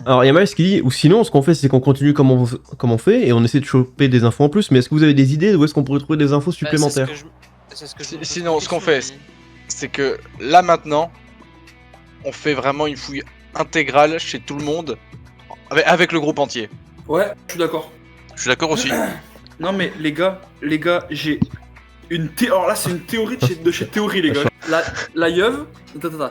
Alors, il y a Miles qui dit, ou sinon, ce qu'on fait, c'est qu'on continue comme on fait, et on essaie de choper des infos en plus, mais est-ce que vous avez des idées d'où est-ce qu'on pourrait trouver des infos supplémentaires? Sinon, ce qu'on fait, c'est que là maintenant, on fait vraiment une fouille intégrale chez tout le monde, avec le groupe entier. Ouais, je suis d'accord. Je suis d'accord aussi. Non mais les gars, j'ai une alors là c'est une théorie de chez Théorie les gars. La yeuve, attends.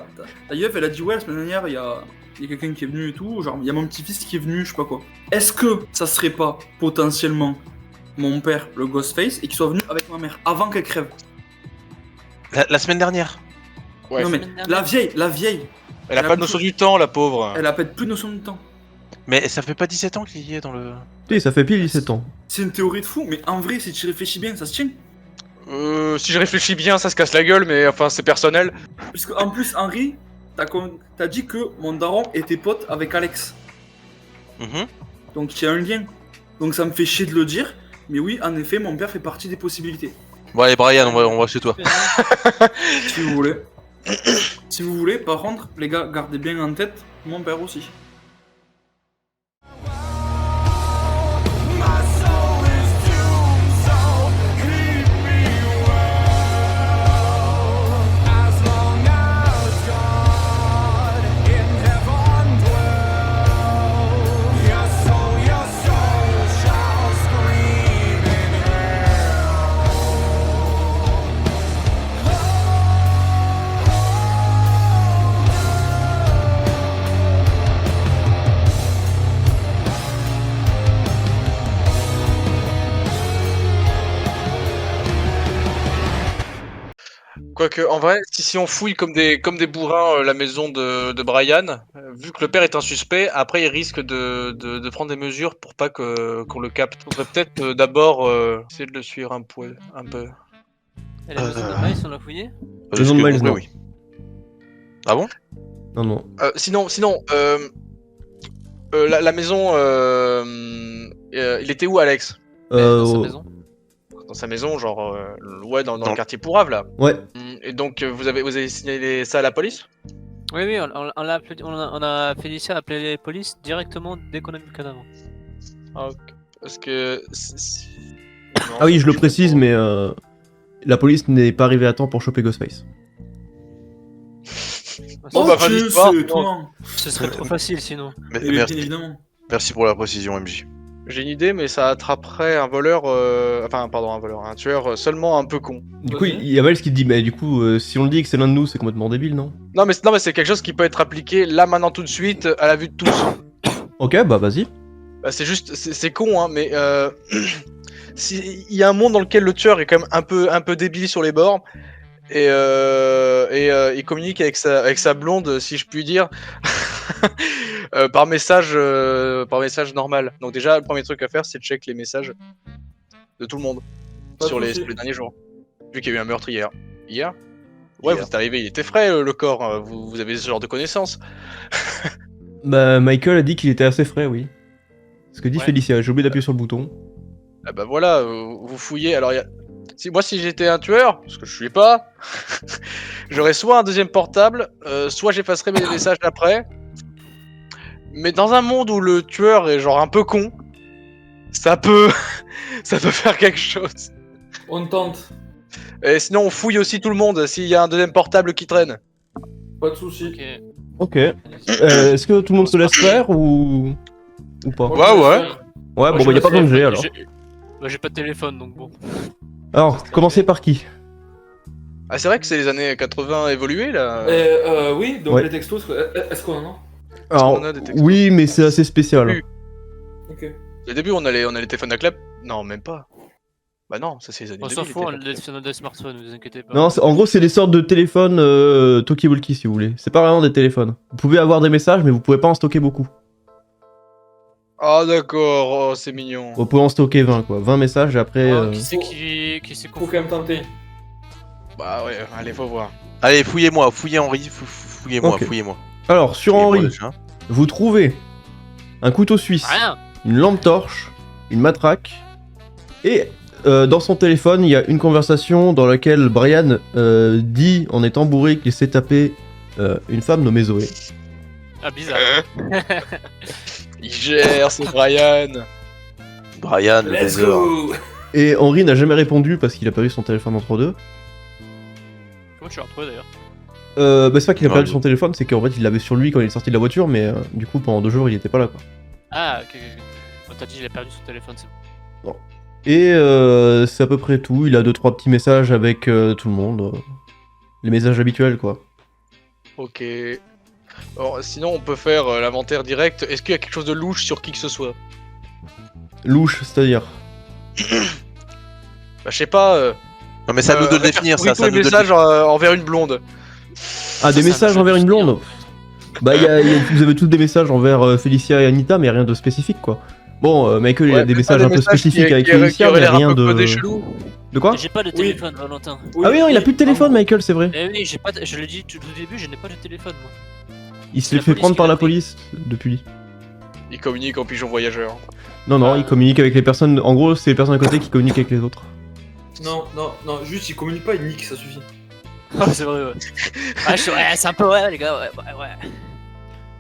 La yeuve elle a dit ouais la semaine dernière il y a quelqu'un qui est venu et tout, genre il y a mon petit-fils qui est venu, je sais pas quoi. Est-ce que ça serait pas potentiellement mon père, le Ghostface, et qu'il soit venu avec ma mère avant qu'elle crève? La semaine dernière. Ouais. Non mais la vieille. Elle a pas de notion du temps, la pauvre. Elle a pas plus de notion du temps. Mais ça fait pas 17 ans qu'il y est dans le... Oui, ça fait pile 17 ans. C'est une théorie de fou, mais en vrai si tu réfléchis bien ça se tient. Si je réfléchis bien, ça se casse la gueule, mais enfin c'est personnel. Puisque en plus Henri, t'as dit que mon daron était pote avec Alex. Donc il y a un lien. Donc ça me fait chier de le dire, mais oui, en effet, mon père fait partie des possibilités. Bon allez Brian, on va chez toi. Si vous voulez. Si vous voulez, par contre, les gars, gardez bien en tête, mon père aussi. Quoique, en vrai, si on fouille comme des bourrins la maison de Brian, vu que le père est un suspect, après il risque de prendre des mesures pour pas qu'on le capte. On devrait peut-être d'abord essayer de le suivre un peu. Et la maison de Miles, on l'a fouillé? Maison de Miles, non. Oui. Ah bon? Non. Sinon, la maison, il était où Alex? Dans sa maison. Dans sa maison, genre, ouais, dans le quartier Pourrave, là. Ouais. Et donc, vous avez signalé ça à la police? Oui, on a Félicia a appelé les polices directement dès qu'on a vu le cadavre. Ah, ok. Parce que... Ah oui, je le précise, mais la police n'est pas arrivée à temps pour choper Ghostface. Bon, bah, fin tu d'histoire, sais, toi. Ce serait trop facile sinon. Eh bien, évidemment. Merci pour la précision MJ. J'ai une idée, mais ça attraperait un voleur, un tueur seulement un peu con. Du coup, il y a Miles qui te dit, mais du coup, si on le dit que c'est l'un de nous, c'est complètement débile, non? Non, mais c'est quelque chose qui peut être appliqué là, maintenant, tout de suite, à la vue de tous. Ok, bah vas-y. Bah, c'est juste, c'est con, hein, mais il y a un monde dans lequel le tueur est quand même un peu débile sur les bords, et il communique avec sa blonde, si je puis dire, par message normal. Donc déjà, le premier truc à faire, c'est de check les messages de tout le monde sur les derniers jours. Vu qu'il y a eu un meurtre hier. Hier? Ouais, vous êtes arrivé, il était frais le corps, vous avez ce genre de connaissances. Bah, Michael a dit qu'il était assez frais, oui. Ce que dit Ouais. Félicia, j'ai oublié d'appuyer sur le bouton. Ah bah voilà, vous fouillez. Alors, si j'étais un tueur, parce que je suis pas, j'aurais soit un deuxième portable, soit j'effacerais mes messages après. Mais dans un monde où le tueur est genre un peu con, ça peut faire quelque chose. On tente. Et sinon, on fouille aussi tout le monde s'il y a un deuxième portable qui traîne. Pas de soucis. Ok. Ok. Est-ce que tout le monde se laisse faire ou pas? Ouais. Ouais, bon, bah y a pas besoin de G alors. Bah, j'ai pas de téléphone donc bon. Alors, commencez par qui? Ah, c'est vrai que c'est les années 80 évoluées là. Oui, donc Ouais. les textos, est-ce qu'on en a? Alors, qu'on a des textos? oui, mais c'est assez spécial. Oui. Ok. Au début, on a les téléphones à clap. Non, même pas. Bah non, ça c'est les années On 2000. s'en les fout, on téléphones. a des smartphones, vous inquiétez pas. Non, en gros, c'est des sortes de téléphones talkie-walkie si vous voulez. C'est pas vraiment des téléphones. Vous pouvez avoir des messages, mais vous pouvez pas en stocker beaucoup. Ah d'accord, oh, c'est mignon. Vous pouvez en stocker 20, quoi. 20 messages et après. Qui c'est qui s'est Faut quand même tenter. Bah ouais, allez, faut voir. Allez, fouillez-moi, fouillez Henri, fouillez-moi, Ok. fouillez-moi. Alors, sur Fouillez-moi, Henri, déjà. vous trouvez un couteau suisse, Rien. une lampe torche, une matraque, et dans son téléphone, il y a une conversation dans laquelle Brian dit, en étant bourré, qu'il s'est tapé une femme nommée Zoé. Ah, bizarre. Il gère, c'est Brian. Brian, le Let's baiser. go. Et Henri n'a jamais répondu parce qu'il a pas eu son téléphone entre deux. Comment tu l'as retrouvé d'ailleurs? Bah c'est pas qu'il a Non, perdu mais- son téléphone, c'est qu'en fait il l'avait sur lui quand il est sorti de la voiture, mais du coup pendant 2 jours il était pas là quoi. Ah, ok. On t'a dit il a perdu son téléphone, c'est bon. Et c'est à peu près tout, il a 2-3 petits messages avec tout le monde. Les messages habituels quoi. Ok. Alors, sinon, on peut faire l'inventaire direct. Est-ce qu'il y a quelque chose de louche sur qui que ce soit? Louche, c'est-à-dire. Bah, je sais pas. Non, mais c'est à nous de le définir, ça. tous les messages envers une blonde. Ah, des Ça, messages ça me envers fait une plaisir. blonde. Bah vous avez tous des messages envers Félicia et Anita, mais rien de spécifique quoi. Bon, Michael il a Ouais, des mais messages pas un peu messages spécifiques avec qui Félicia, auraient mais l'air un rien peu de... codés chelou. De quoi? J'ai pas de téléphone, Valentin. Ah oui, non, il a plus de téléphone, Michael, c'est vrai. Eh oui, j'ai pas. Je l'ai dit tout au début, je n'ai pas de téléphone moi. Il se C'est l'est la fait police prendre qui par l'a la pris. police depuis. Il communique en pigeon voyageur. Non, il communique avec les personnes... En gros, c'est les personnes à côté qui communiquent avec les autres. Non, juste il communique pas, il nique, ça suffit. Ah, c'est vrai, ouais. Ah, ouais, c'est un peu ouais, les gars, ouais.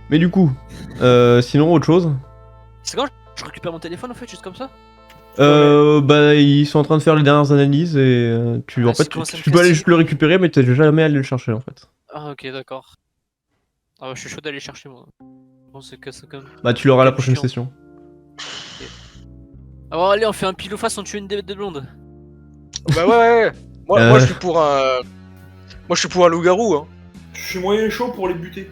Mais du coup, sinon, autre chose. C'est quand je récupère mon téléphone en fait, juste comme ça? Bah, ils sont en train de faire les dernières analyses et en fait, c'est comment ça me tu peux aller casse- juste le récupérer, mais t'es jamais allé le chercher en fait. Ah, ok, d'accord. Ah, je suis chaud d'aller chercher moi. Bon, c'est que c'est quand même. Bah, tu l'auras à la Quel prochaine chiant. session. Ah, bon, allez, on fait un pile ou face, on tue une des blondes. Bah ouais. Moi, Euh. moi, je suis pour un. Moi, je suis pour un loup-garou. Hein. Je suis moyen chaud pour les buter.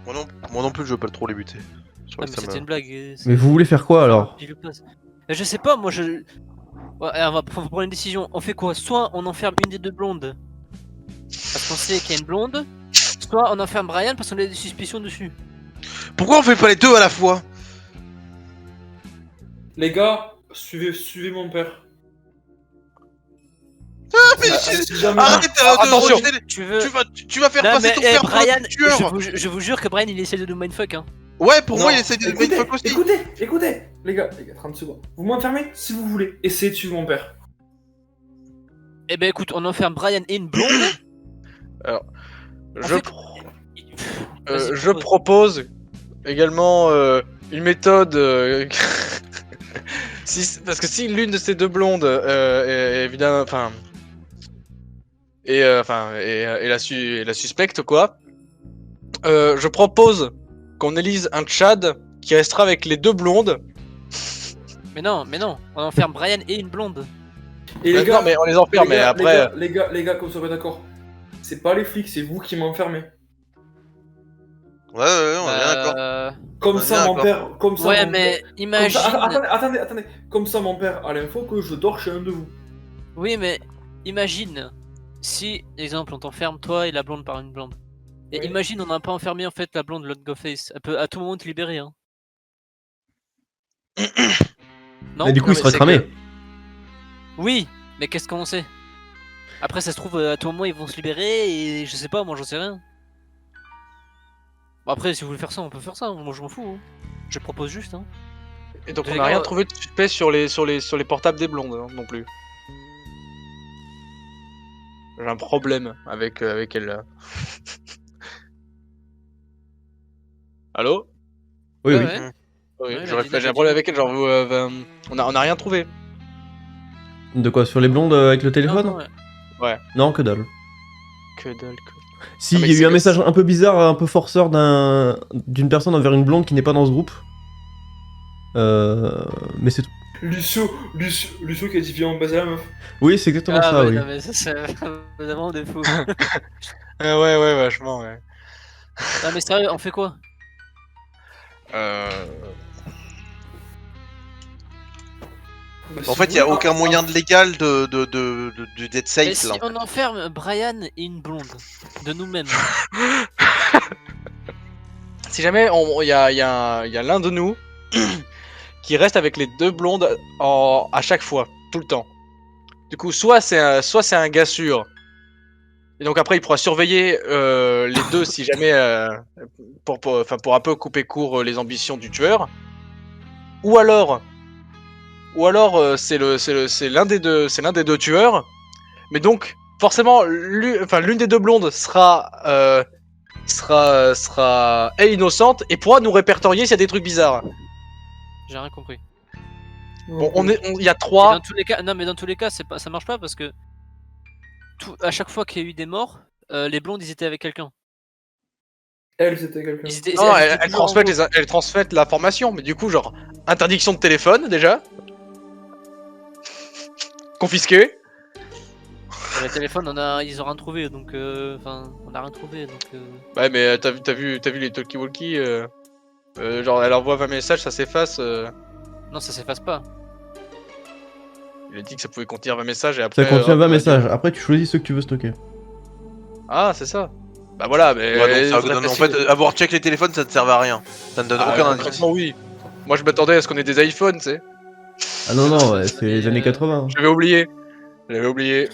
Moi non plus, je veux pas trop les buter. Je Ah, crois mais que ça c'était me- une blague. Mais vous voulez faire quoi alors? Pile ou face. Je sais pas, moi je. Ouais, on va prendre une décision. On fait quoi? Soit on enferme une des deux blondes parce qu'on sait qu'il y a une blonde, soit on enferme Brian parce qu'on a des suspicions dessus. Pourquoi on fait pas les deux à la fois? Les gars, suivez mon père. Mais Si jamais- arrête de attention. rejeter les- Tu veux. Tu vas faire Non, passer mais, ton eh, père pour Brian, un tueur. je vous jure que Brian il essaie de nous mindfuck hein. Ouais, pour moi, Non. il essaie de Écoutez, mindfuck aussi. écoutez, les gars, 30 secondes. Vous m'enfermez si vous voulez. Essayez de suivre mon père. Eh ben écoute, on enferme Brian et une blonde. Je, fait, Vas-y, je propose également une méthode. Parce que si l'une de ces deux blondes est évidemment, enfin, et la suspecte quoi, je propose qu'on élise un Tchad qui restera avec les deux blondes. Mais non, on enferme Brian et une blonde. Et les gars, non mais on les enferme, mais après. les gars, comme ça, on est d'accord. C'est pas les flics, c'est vous qui m'enfermez. Ouais, on est bien d'accord. Comme On est ça, bien mon d'accord. père. Comme ça, Ouais, mon mais père- imagine. Comme ça, attendez. Comme ça, mon père a l'info que je dors chez un de vous. Oui, mais imagine si, exemple, on t'enferme toi et la blonde par une blonde. Et Oui. imagine, on n'a pas enfermé en fait la blonde, l'autre Ghostface. Elle peut à tout moment te libérer. Hein. Non Et du coup, non, il sera mais c'est cramé. Oui, mais qu'est-ce qu'on sait? Après, ça se trouve, à tout moment, ils vont se libérer et je sais pas, moi j'en sais rien. Bon, après, si vous voulez faire ça, on peut faire ça. hein. Moi je m'en fous. Hein. Je propose juste. Hein. Et donc Les on n'a gars, rien trouvé de suspect sur les portables des blondes hein, non plus. J'ai un problème avec elle là. Allô? Oui, Ouais, oui. ouais. Oui, Ouais, j'ai un problème avec elle, genre on a rien trouvé. De quoi? Sur les blondes avec le téléphone? Non, ouais. Non, que dalle. Que dalle quoi. Si, Ah, il mais y a eu c'est un que- message un peu bizarre, un peu forceur d'une personne envers une blonde qui n'est pas dans ce groupe. Mais c'est tout. Lucio qui a dit viens on baise la meuf. Oui, c'est exactement Ah, ça, ouais, oui. non, mais ça, c'est vraiment des fous. Ouais, vachement, ouais. Non, mais sérieux, on fait quoi? Bah, En si fait, vous il y a voulez, aucun moyen de légal d'être safe Mais si là. on enferme Brian et une blonde de nous-mêmes. Si jamais il y a l'un de nous qui reste avec les deux blondes à chaque fois, tout le temps. Du coup, soit c'est un gars sûr. Et donc après, il pourra surveiller les deux si jamais pour un peu couper court les ambitions du tueur. Ou alors c'est l'un des deux tueurs. Mais donc forcément, l'une des deux blondes sera est innocente et pourra nous répertorier s'il y a des trucs bizarres. J'ai rien compris. Bon, il y a Et 3. dans tous les cas, non mais dans tous les cas, ça marche pas parce que à chaque fois qu'il y a eu des morts, les blondes ils étaient avec quelqu'un. Elle, c'était quelqu'un. Non, Elles étaient elle toujours en transmet groupe. elle transmettent l'information, mais du coup, genre, interdiction de téléphone déjà. Confisqué. Le téléphone, ils ont rien trouvé, donc enfin, on a rien trouvé, donc. Ouais, mais t'as vu les talkie-walkie genre, elle envoie 20 messages, ça s'efface. Non, ça s'efface pas. Il a dit que ça pouvait contenir 20 messages et après. Ça contient hop, 20 on va dire- messages. Après, tu choisis ceux que tu veux stocker. Ah, c'est ça. Bah voilà, mais. Ouais, donc, très en facile. fait, avoir check les téléphones, ça ne servait à rien. Ça ne donne Ah, aucun indice. concrètement, oui. Moi, je m'attendais à ce qu'on ait des iPhones, tu sais. Ah non, non, ouais, c'est c'est les années 80. J'avais oublié. J'avais oublié.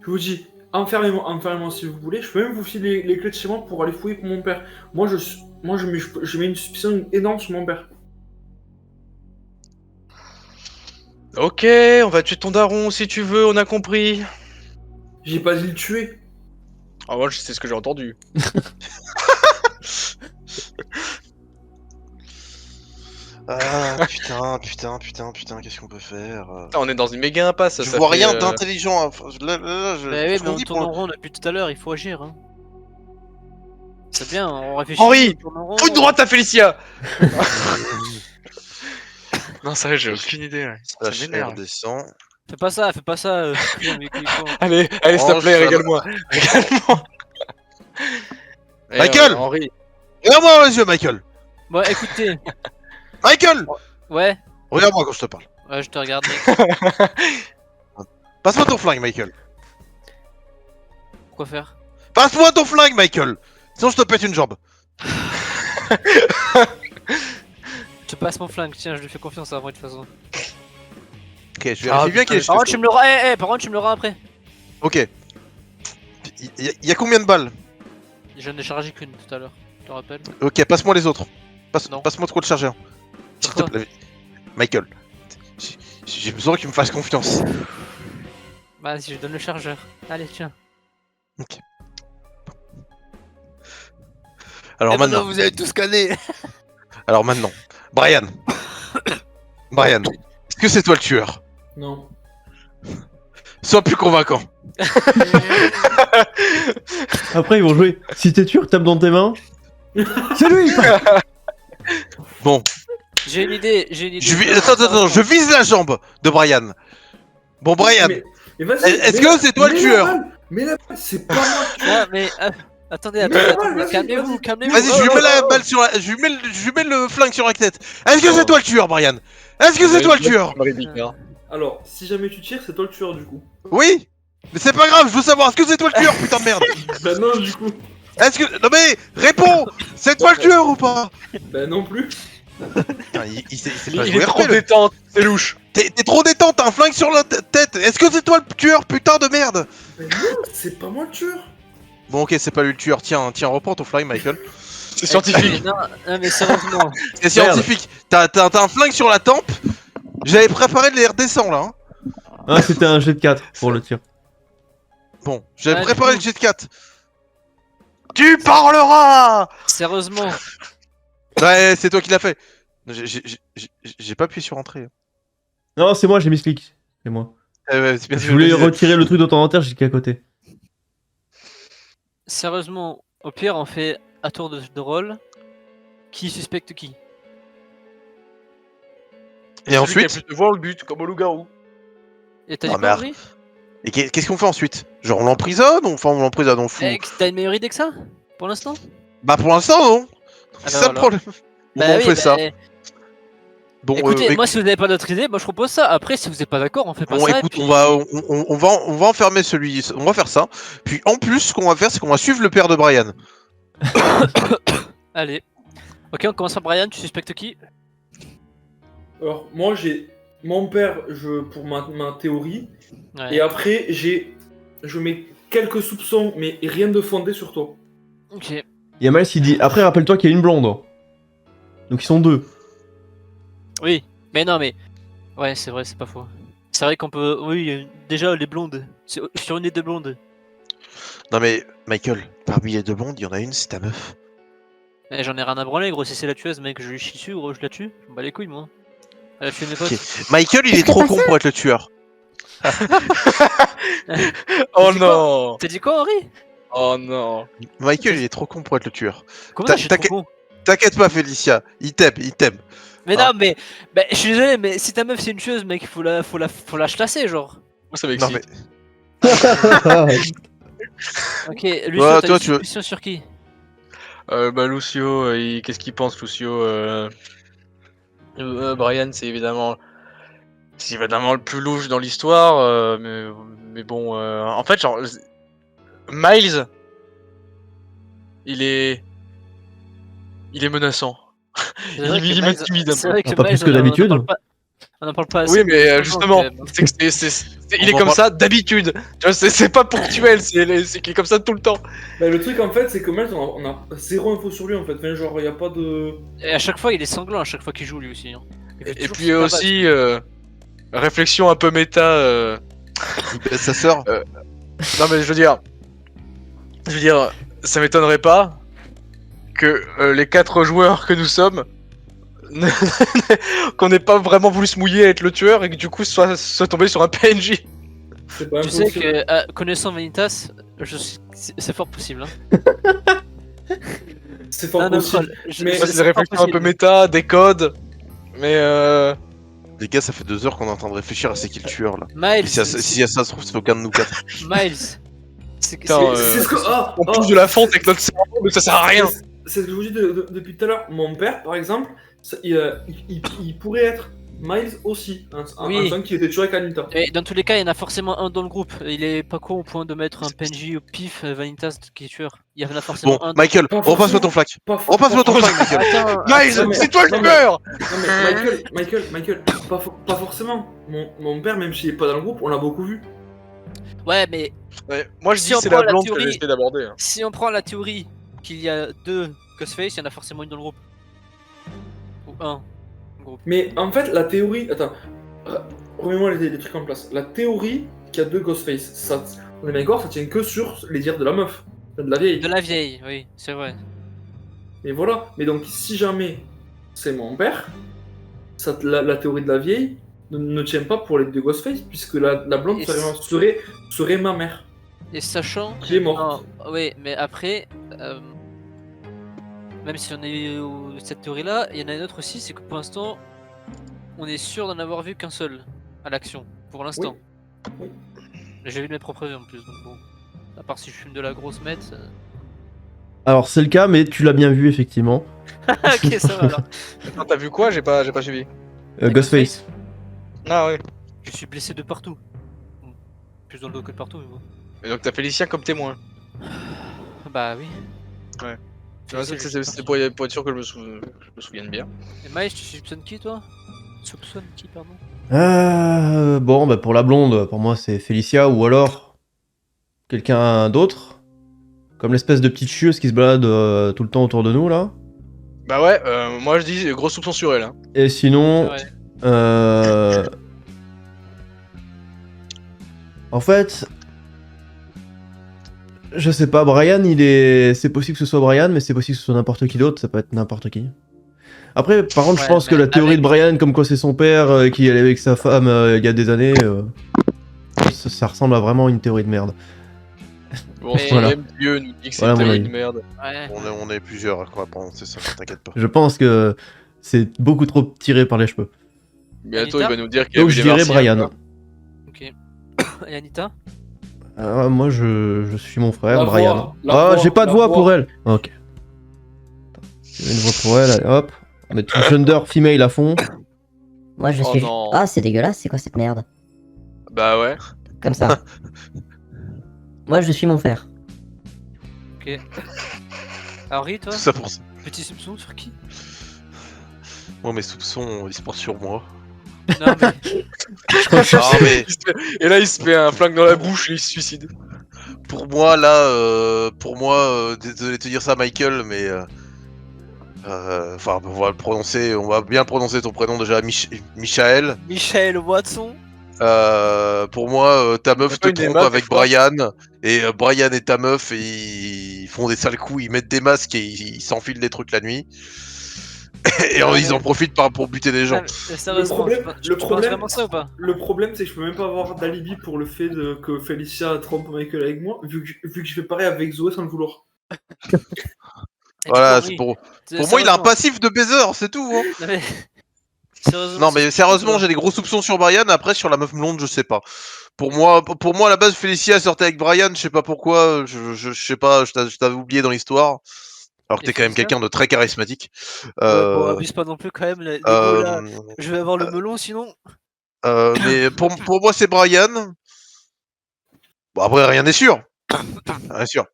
Je vous dis, enfermez-moi si vous voulez. Je peux même vous filer les clés de chez moi pour aller fouiller pour mon père. Moi, je mets une suspicion énorme sur mon père. Ok, on va tuer ton daron si tu veux, on a compris. J'ai pas dit le tuer. Ah, moi, c'est ce que j'ai entendu. Ah putain, qu'est-ce qu'on peut faire Putain, on est dans une méga impasse. Je ça vois fait, rien d'intelligent. Là, Bah oui, je mais on me dis tourne pour- en rond depuis tout à l'heure, il faut agir. Hein. C'est bien, on réfléchit. Henri, on tourne en rond. Coup de droite à Félicia. Non, ça va, j'ai aucune idée. Ouais. Ça La m'énerve. chair descend. Fais pas ça. Bien, mais quoi. Allez, s'il te Oh, plaît, ça régale-moi. Régale-moi. Michael Henri. Regarde-moi dans les yeux, Michael. Bon, écoutez. Michael Ouais, Regarde-moi quand je te parle. ouais, je te regarde. Mec. Passe-moi ton flingue, Michael. Quoi faire? Passe-moi ton flingue, Michael. Sinon, je te pète une jambe. Je te passe mon flingue, tiens, je lui fais confiance à moi de toute façon. Ok, je vérifie bien qu'il est. Par contre, tu me le rends, par contre, tu me le rends après. Ok. Il y a combien de balles? J'en ai chargé qu'une tout à l'heure, tu te rappelles? Ok, passe-moi les autres. Non. Passe-moi de quoi le charger. S'il te Pourquoi? plaît. Michael. J'ai besoin que tu me fasses confiance. Bah, si je donne le chargeur. Allez, tiens. Alors Et maintenant. vous avez tout scanné. Alors maintenant. Brian. Brian. Est-ce que c'est toi le tueur? Non. Sois plus convaincant. Après, ils vont jouer. Si t'es tueur, tape dans tes mains. C'est lui. Bon. J'ai une idée. Attends, je vise la jambe de Brian. Bon, Brian. Mais vas-y. Est-ce que c'est toi le tueur? Mais la balle, c'est pas moi le tueur. Ah, mais attendez, Mais attendez, vas-y, vas-y. calmez-vous. Vas-y, je lui mets la balle sur la. Je lui mets le flingue sur la tête. Est-ce que c'est toi le tueur, Brian? Est-ce que c'est toi le tueur? Alors, si jamais tu tires, c'est toi le tueur du coup. Oui. Mais c'est pas grave, je veux savoir, est-ce que c'est toi le tueur, putain de merde? Bah non, du coup. Est-ce que. Non mais, réponds! C'est toi le tueur ou pas? Bah non plus. Putain, il s'est pas Il joué est trop RP, le- détente, c'est louche. T'es trop détente, t'as un flingue sur la tête. Est-ce que c'est toi le tueur, putain de merde? Mais non, c'est pas moi le tueur. Bon, ok, c'est pas lui le tueur. Tiens, reprends ton flingue, Michael. C'est scientifique. Non, mais sérieusement. C'est scientifique. T'as un flingue sur la tempe. J'avais préparé de les redescendre là. Hein. Ah, c'était un jet de 4 pour le tir. Bon, j'avais Ah, préparé du le jet de 4. Tu parleras! Sérieusement. Ouais, c'est toi qui l'as fait. J'ai pas appuyé sur entrée. Non, c'est moi, j'ai mis ce clic. C'est moi. Ouais, c'est bien ce Je que voulais me disais. retirer le truc de ton inventaire, j'étais à côté. Sérieusement, au pire, on fait à tour de rôle. Qui suspecte qui? Et ensuite? Celui qui a plus de voix au but, comme au loup-garou. Et t'as dit Ah, quoi, merde. Henri? Et qu'est-ce qu'on fait ensuite? Genre on l'emprisonne? Enfin, on l'emprisonne, on fout. Eh, t'as une meilleure idée que ça? Pour l'instant? Bah, pour l'instant, non. Ah, C'est bah ça le voilà. problème. Bon, on fait ça. Bon, Écoutez, moi si vous n'avez pas d'autres idées, moi je propose ça. Après, si vous n'êtes pas d'accord, on fait pas bon, ça. écoute, et puis- on va enfermer celui. On va faire ça. Puis en plus, ce qu'on va faire, c'est qu'on va suivre le père de Brian. Allez. Ok, on commence par Brian, tu suspectes qui? Alors, moi j'ai mon père pour ma théorie. Ouais. Et après, je mets quelques soupçons, mais rien de fondé sur toi. Ok. Yamal s'il dit. Après, rappelle-toi qu'il y a une blonde. Donc ils sont deux. Oui, mais non, mais. Ouais, c'est vrai, c'est pas faux. C'est vrai qu'on peut. Oui, déjà les blondes. Sur une des deux blondes. Non mais, Michael, parmi les deux blondes, il y en a une, c'est ta meuf. Eh, j'en ai rien à branler, gros. Si c'est la tueuse, mec, je lui chie dessus, gros, je la tue. Je m'en bats les couilles, moi. Elle a tué mes potes. Ok. Michael, il est trop con pour être le tueur. Oh dit non. T'as dit quoi, Henri? Oh non. Michael, il est trop con pour être le tueur. Comment ça, je suis trop T'inquiète- con? T'inquiète pas, Félicia. Il t'aime. Mais Ah. non, mais je suis désolé, mais si ta meuf c'est une tueuse, mec, faut la chlasser, genre. Moi ça Non m'excite. mais, Ok, Lucio, Ouais, t'as toi, une tu veux- suspicion sur qui? Bah Lucio, qu'est-ce qu'il pense Lucio Brian, c'est évidemment le plus louche dans l'histoire, mais bon, en fait, genre Miles, il est menaçant. C'est vrai que Il Miles- m'intimide un c'est peu. vrai que Pas plus Miles, que d'habitude. On en parle pas assez. Oui, mais franchement, justement, quand même. il est On comme va ça d'habitude. Tu vois, c'est pas ponctuel, c'est qu'il est comme ça tout le temps. Bah, le truc en fait, c'est que Miles, on a zéro info sur lui en fait. Enfin, genre, y a pas de. Et à chaque fois, il est sanglant à chaque fois qu'il joue lui aussi. Hein. Il fait Et toujours puis super aussi, réflexion un peu méta. il baisse sa sœur. Non mais je veux dire, ça m'étonnerait pas que les 4 joueurs que nous sommes, qu'on n'ait pas vraiment voulu se mouiller à être le tueur et que du coup soit tombé sur un PNJ. C'est pas Tu sais impossible. que connaissant Vanitas, c'est fort possible. Hein. C'est fort Non, non, possible. Mais- Ça, c'est c'est des réflexions un peu méta, des codes, mais Les gars, ça fait 2 heures qu'on est en train de réfléchir à c'est qui le tueur là. Miles, Si y a ça se trouve, c'est aucun de nous 4. Miles. C'est Putain, C'est ce que. Ah, on pousse de la fonte avec notre cerveau, mais ça sert à rien. C'est ce que je vous dis depuis tout à l'heure. Mon père, par exemple, il pourrait être Miles aussi. Oui. Un sang qui était tué avec Anita. Et dans tous les cas, il y en a forcément un dans le groupe. Il est pas con au point de mettre un PNJ au pif, Vanitas qui est tueur. Il y en a forcément Bon, un. Michael, Pas repasse-moi forcément. ton flac. Pas Repasse-moi ton pas- flac, Michael. Attends, Miles, non, mais- c'est toi le non, mais- tueur. Non mais Michael, pas forcément. Mon père, même s'il est pas dans le groupe, on l'a beaucoup vu. ouais, mais Ouais, moi je Si dis on c'est prend la la blonde que théorie- j'ai essayé d'aborder. Hein. si on prend la théorie qu'il y a 2 Ghostface, il y en a forcément une dans le groupe. Ou un. Mais en fait, la théorie. Attends. Remets-moi les trucs en place. La théorie qu'il y a 2 Ghostface, ça. On est bien d'accord, ça tient que sur les dires de la meuf. De la vieille. De la vieille, oui, c'est vrai. Et voilà. Mais donc, si jamais c'est mon père, la théorie de la vieille ne tient pas pour les 2 Ghostface, puisque la blonde Et serait ma mère. Et sachant. Qui est morte. Non, oui, mais après. Même si on est cette théorie-là, il y en a une autre aussi, c'est que pour l'instant, on est sûr d'en avoir vu qu'un seul à l'action, pour l'instant. Oui. J'ai vu de mes propres yeux en plus, donc bon. À part si je fume de la grosse meth. Alors c'est le cas, mais tu l'as bien vu effectivement. Ok, ça va alors. Attends, t'as vu quoi? J'ai pas suivi. Ghostface. Ah ouais. Je suis blessé de partout. Bon, plus dans le dos que de partout, mais bon. Et donc t'as Félicien comme témoin. Bah oui. Tu vois, C'est- c'est pour être sûr que je me souvienne bien. Et Miles, tu soupçonnes qui toi? Soupçonne qui, pardon? Bon, bah pour la blonde, pour moi c'est Félicia ou alors quelqu'un d'autre. Comme l'espèce de petite chieuse qui se balade tout le temps autour de nous là. Bah ouais, moi je dis gros soupçon sur elle. Hein. Et sinon, Ouais. en fait, je sais pas, Brian, c'est possible que ce soit Brian, mais c'est possible que ce soit n'importe qui d'autre, ça peut être n'importe qui. Après, par contre, je Ouais, pense que mais la théorie avec- de Brian, comme quoi c'est son père, qui allait avec sa femme il y a des années, ça ressemble à vraiment une théorie de merde. Bon, Mais- si Voilà. même Dieu nous dit que c'est Voilà une mon théorie avis. de merde. Ouais. On est plusieurs qu'on va prononcer ça, t'inquiète pas. Je pense que c'est beaucoup trop tiré par les cheveux. Bientôt Anita il va nous dire qu'il a Donc vu je des dirais martiens, Brian. quoi. Ok. Et Anita? Moi je suis mon frère, La Brian. voix, la voix, J'ai pas de la voix voix. pour elle. Ok. J'ai une voix pour elle, allez, hop. On met tout gender female à fond. Moi je Oh suis. non. Ah, c'est dégueulasse, c'est quoi cette merde? Bah ouais. Comme ça. Moi je suis mon frère. Ok. Henri, toi? Tout ça pour ça. Petit soupçon sur qui? Moi, mes soupçons, ils se portent sur moi. Non, mais. Ah, mais Et là il se met un flingue dans la bouche et il se suicide. pour moi, là, désolé de te dire ça, Michael, mais. Enfin, on va bien prononcer ton prénom déjà, Michael. Michael Watson? Pour moi, ta meuf C'est te pas une des trompe meufs, avec je crois. Brian, et Brian et ta meuf, et ils font des sales coups, ils mettent des masques et ils s'enfilent des trucs la nuit. Et Ouais, ils en profitent pour buter des gens. Sérieusement, problème- tu le penses problème- vraiment ça ou pas? Le problème, c'est que je peux même pas avoir d'alibi pour le fait que Félicia trompe Michael avec moi, vu que je fais pareil avec Zoé sans le vouloir. Et Voilà, du coup, c'est oui. pour moi, il a un Sérieusement. passif de baiser, c'est tout. Hein. Non, mais... Sérieusement, Non, c'est mais ce que tu sérieusement, penses, j'ai des gros soupçons sur Brian. Après, sur la meuf blonde, je sais pas. Pour moi, à la base, Félicia sortait avec Brian. Je sais pas pourquoi. Je sais pas. Je t'avais oublié dans l'histoire. Alors que Et t'es quand même Félicia quelqu'un de très charismatique. Ouais, bon, Euh, abuse pas non plus quand même, les mots là. euh, Je vais avoir le melon sinon. mais pour moi, c'est Brian. Bon, après, rien n'est sûr. Rien n'est sûr.